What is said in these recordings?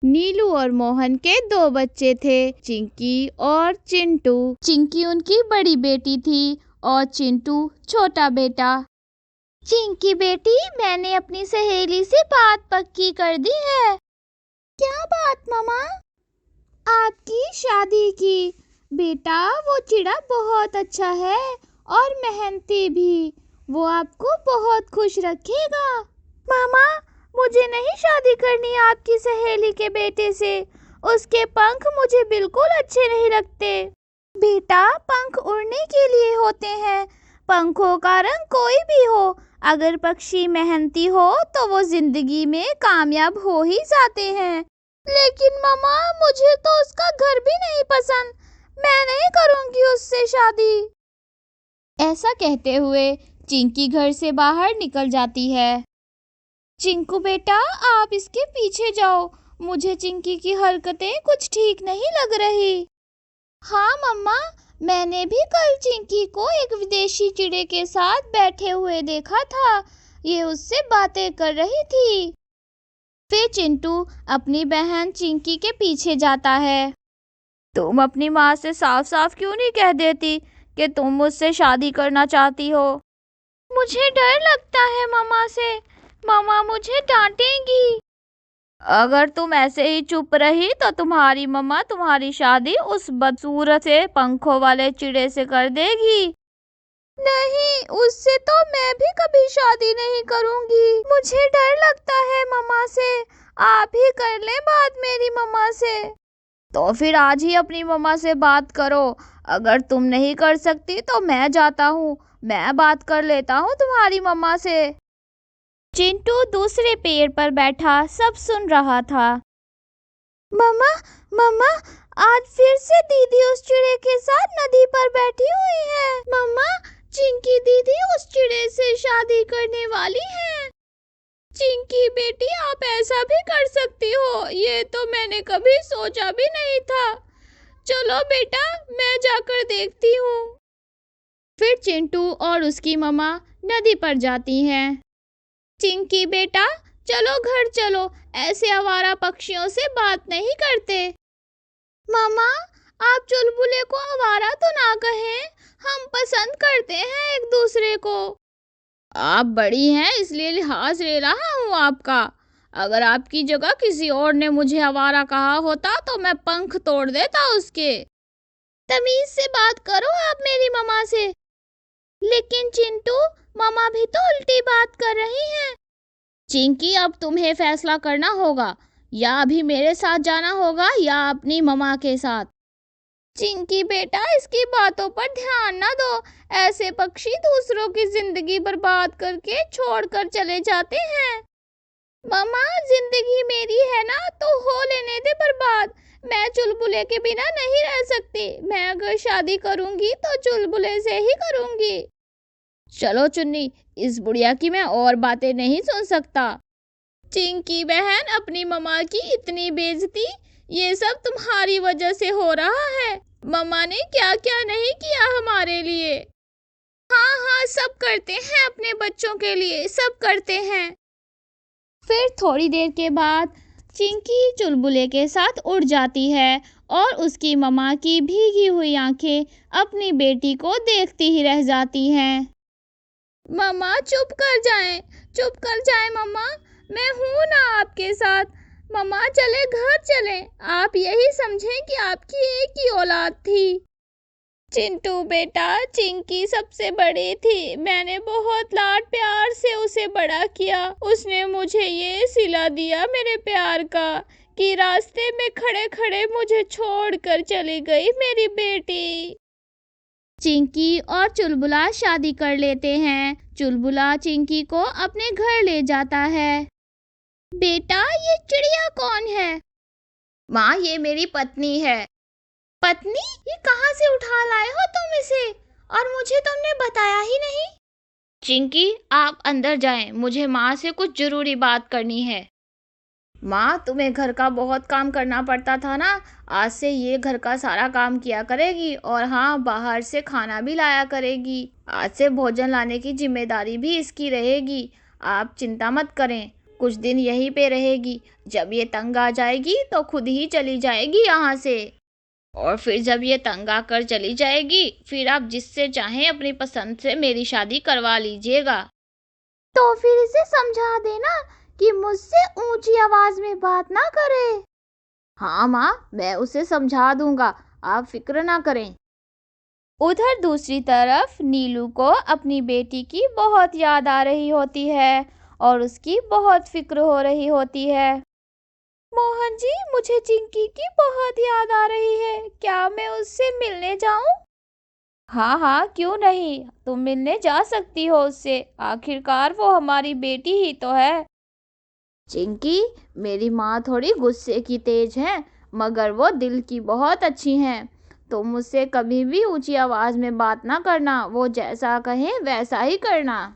नीलू और मोहन के दो बच्चे थे, चिंकी और चिंटू। चिंकी उनकी बड़ी बेटी थी और चिंटू छोटा बेटा। चिंकी बेटी, मैंने अपनी सहेली से बात पक्की कर दी है। क्या बात मामा? आपकी शादी की। बेटा, वो चिड़ा बहुत अच्छा है और मेहनती भी। वो आपको बहुत खुश रखेगा। मामा, मुझे नहीं शादी करनी आपकी सहेली के बेटे से। उसके पंख मुझे बिल्कुल अच्छे नहीं लगते। बेटा, पंख उड़ने के लिए होते हैं। पंखों का रंग कोई भी हो, अगर पक्षी मेहनती हो तो वो जिंदगी में कामयाब हो ही जाते हैं। लेकिन मामा, मुझे तो उसका घर भी नहीं पसंद। मैं नहीं करूंगी उससे शादी। ऐसा कहते हुए चिंकी घर से बाहर निकल जाती है। चिंकू बेटा, आप इसके पीछे जाओ। मुझे चिंकी की हरकतें कुछ ठीक नहीं लग रही। हाँ मम्मा, मैंने भी कल चिंकी को एक विदेशी चिड़े के साथ बैठे हुए देखा था। ये उससे बातें कर रही थी। फिर चिंटू अपनी बहन चिंकी के पीछे जाता है। तुम अपनी माँ से साफ साफ क्यों नहीं कह देती कि तुम मुझसे शादी करना चाहती हो? मुझे डर लगता है मामा से। मामा मुझे डांटेंगी। अगर तुम ऐसे ही चुप रही तो तुम्हारी मम्मा तुम्हारी शादी उस बदसूरत से पंखों वाले चिड़े से कर देगी। नहीं, उससे तो मैं भी कभी शादी नहीं करूंगी। मुझे डर लगता है मम्मा से। आप ही कर लें बात मेरी मम्मा से। तो फिर आज ही अपनी मम्मा से बात करो। अगर तुम नहीं कर सकती तो मैं जाता हूँ। मैं बात कर लेता हूँ तुम्हारी मम्मा से। चिंटू दूसरे पेड़ पर बैठा सब सुन रहा था। मम्मा, मम्मा, आज फिर से दीदी उस चिड़े के साथ नदी पर बैठी हुई है। मम्मा, चिंकी दीदी उस चिड़े से शादी करने वाली है। चिंकी बेटी, आप ऐसा भी कर सकती हो, ये तो मैंने कभी सोचा भी नहीं था। चलो बेटा, मैं जाकर देखती हूँ। फिर चिंटू और उसकी मम्मा नदी पर जाती हैं। चिंकी बेटा, चलो घर चलो, ऐसे आवारा पक्षियों से बात नहीं करते। मामा, आप चुलबुले को आवारा तो ना कहें। हम पसंद करते हैं एक दूसरे को। आप बड़ी हैं इसलिए लिहाज ले रहा हूँ आपका। अगर आपकी जगह किसी और ने मुझे आवारा कहा होता तो मैं पंख तोड़ देता उसके। तमीज से बात करो आप मेरी मम्मा से। लेकिन चिंटू, मम्मा भी तो उल्टी बात कर रही हैं। चिंकी, अब तुम्हें फैसला करना होगा। या अभी मेरे साथ जाना होगा या अपनी मम्मा के साथ। चिंकी बेटा, इसकी बातों पर ध्यान ना दो। ऐसे पक्षी दूसरों की जिंदगी बर्बाद करके छोड़कर चले जाते हैं। मम्मा, जिंदगी मेरी है ना, तो हो लेने दे बर्बाद। मैं चुलबुले के बिना नहीं रह सकती। मैं अगर शादी करूंगी तो चुलबुले से ही करूंगी। चलो चुन्नी, इस बुढ़िया की मैं और बातें नहीं सुन सकता। चिंकी बहन, अपनी मम्मा की इतनी बेइज्जती, ये सब तुम्हारी वजह से हो रहा है। मम्मा ने क्या क्या नहीं किया हमारे लिए। हाँ हाँ, सब करते हैं अपने बच्चों के लिए, सब करते हैं। फिर थोड़ी देर के बाद चिंकी चुलबुले के साथ उड़ जाती है और उसकी मम्मा की भीगी हुई आंखें अपनी बेटी को देखती ही रह जाती हैं। मम्मा चुप कर जाएं मम्मा, मैं हूँ ना आपके साथ। मम्मा चले घर चलें। आप यही समझें कि आपकी एक ही औलाद थी। चिंटू बेटा, चिंकी सबसे बड़ी थी। मैंने बहुत लाड प्यार से उसे बड़ा किया। उसने मुझे ये सिला दिया मेरे प्यार का कि रास्ते में खड़े खड़े मुझे छोड़कर चली गई मेरी बेटी। चिंकी और चुलबुला शादी कर लेते हैं। चुलबुला चिंकी को अपने घर ले जाता है। बेटा, ये चिड़िया कौन है? माँ, ये मेरी पत्नी है। पत्नी? ये कहाँ से उठा लाए हो तुम इसे? और मुझे तुमने बताया ही नहीं। चिंकी, आप अंदर जाएं, मुझे माँ से कुछ जरूरी बात करनी है। माँ, तुम्हें घर का बहुत काम करना पड़ता था ना, आज से ये घर का सारा काम किया करेगी और हाँ, बाहर से खाना भी लाया करेगी। आज से भोजन लाने की जिम्मेदारी भी इसकी रहेगी। आप चिंता मत करें, कुछ दिन यहीं पे रहेगी। जब ये तंग आ जाएगी तो खुद ही चली जाएगी यहाँ से। और फिर जब ये तंग आकर चली जाएगी, फिर आप जिससे चाहें अपनी पसंद से मेरी शादी करवा लीजिएगा। तो फिर इसे समझा देना कि मुझसे ऊंची आवाज में बात ना करे। हाँ माँ, मैं उसे समझा दूंगा, आप फिक्र ना करें। उधर दूसरी तरफ नीलू को अपनी बेटी की बहुत याद आ रही होती है और उसकी बहुत फिक्र हो रही होती है। मोहन जी, मुझे चिंकी की बहुत याद आ रही है, क्या मैं उससे मिलने जाऊं? हाँ हाँ, क्यों नहीं, तुम मिलने जा सकती हो उससे, आखिरकार वो हमारी बेटी ही तो है। चिंकी, मेरी माँ थोड़ी गुस्से की तेज है, मगर वो दिल की बहुत अच्छी हैं। तुम मुझसे कभी भी ऊंची आवाज में बात ना करना, वो जैसा कहे वैसा ही करना।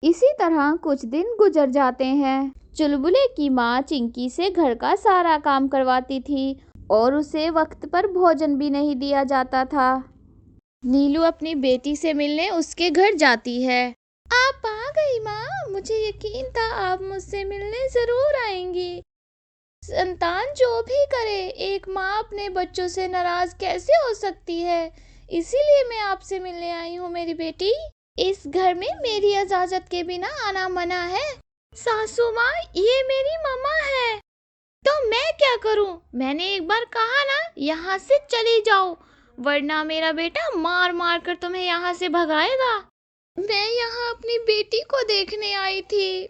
इसी तरह कुछ दिन गुजर जाते हैं। चुलबुले की माँ चिंकी से घर का सारा काम करवाती थी और उसे वक्त पर भोजन भी नहीं दिया जाता था। नीलू अपनी बेटी से मिलने उसके घर जाती है। आप आ गई माँ, मुझे यकीन था आप मुझसे मिलने जरूर आएंगी। संतान जो भी करे, एक माँ अपने बच्चों से नाराज कैसे हो सकती है, इसीलिए मैं आपसे मिलने आई हूँ मेरी बेटी। इस घर में मेरी इजाजत के बिना आना मना है। सासू माँ, ये मेरी मम्मा है। तो मैं क्या करूँ? मैंने एक बार कहा ना, यहाँ से चली जाओ, वरना मेरा बेटा मार मार कर तुम्हें यहाँ से भगाएगा। मैं यहाँ अपनी बेटी को देखने आई थी।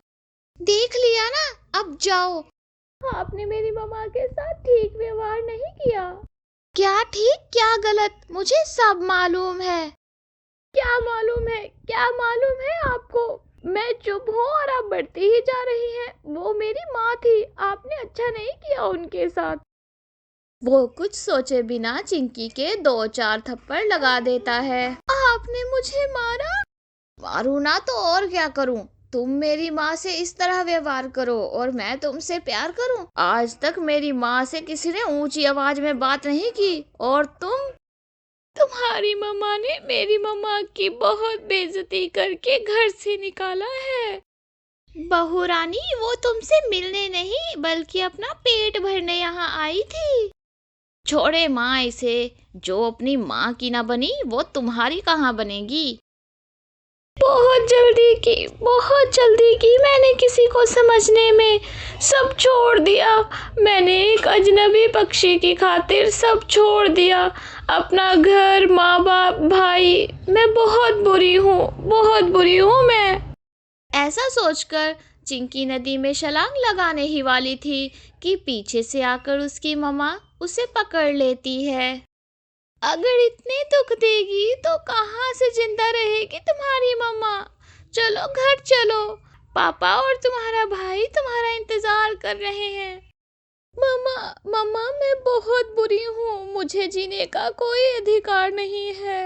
देख लिया ना, अब जाओ। आपने मेरी मम्मा के साथ ठीक व्यवहार नहीं किया। क्या ठीक क्या गलत, मुझे सब मालूम है। क्या मालूम है? क्या मालूम है आपको? मैं चुप हूँ और आप बढ़ती ही जा रही हैं। वो मेरी माँ थी, आपने अच्छा नहीं किया उनके साथ। वो कुछ सोचे बिना चिंकी के 2-4 थप्पड़ लगा देता है। आपने मुझे मारा? मारू ना तो और क्या करूं? तुम मेरी माँ से इस तरह व्यवहार करो और मैं तुमसे प्यार करूं? आज तक मेरी माँ से किसी ने ऊंची आवाज में बात नहीं की, और तुम्हारी मम्मा ने मेरी मम्मा की बहुत बेइज्जती करके घर से निकाला है। बहू रानी, वो तुमसे मिलने नहीं बल्कि अपना पेट भरने यहाँ आई थी। छोड़े माँ इसे, जो अपनी माँ की ना बनी वो तुम्हारी कहाँ बनेगी। बहुत जल्दी की मैंने किसी को समझने में, सब छोड़ दिया। मैंने एक अजनबी पक्षी की खातिर सब छोड़ दिया, अपना घर, माँ बाप, भाई। मैं बहुत बुरी हूँ मैं। ऐसा सोचकर चिंकी नदी में छलांग लगाने ही वाली थी कि पीछे से आकर उसकी मम्मा उसे पकड़ लेती है। अगर इतने दुख देगी तो कहाँ से जिंदा रहेगी तुम्हारी मम्मा। चलो घर चलो, पापा और तुम्हारा भाई तुम्हारा इंतजार कर रहे हैं। मम्मा, मैं बहुत बुरी हूँ, मुझे जीने का कोई अधिकार नहीं है।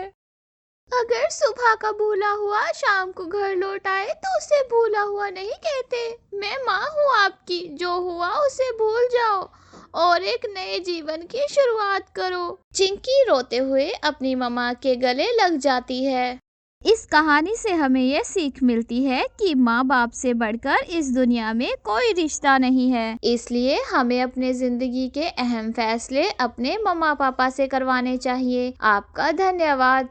अगर सुबह का भूला हुआ शाम को घर लौट आए तो उसे भूला हुआ नहीं कहते। मैं माँ हूँ आपकी, जो हुआ उसे भूल जाओ और एक नए जीवन की शुरुआत करो। चिंकी रोते हुए अपनी मम्मा के गले लग जाती है। इस कहानी से हमें यह सीख मिलती है कि माँ बाप से बढ़कर इस दुनिया में कोई रिश्ता नहीं है, इसलिए हमें अपने जिंदगी के अहम फैसले अपने मम्मा पापा से करवाने चाहिए। आपका धन्यवाद।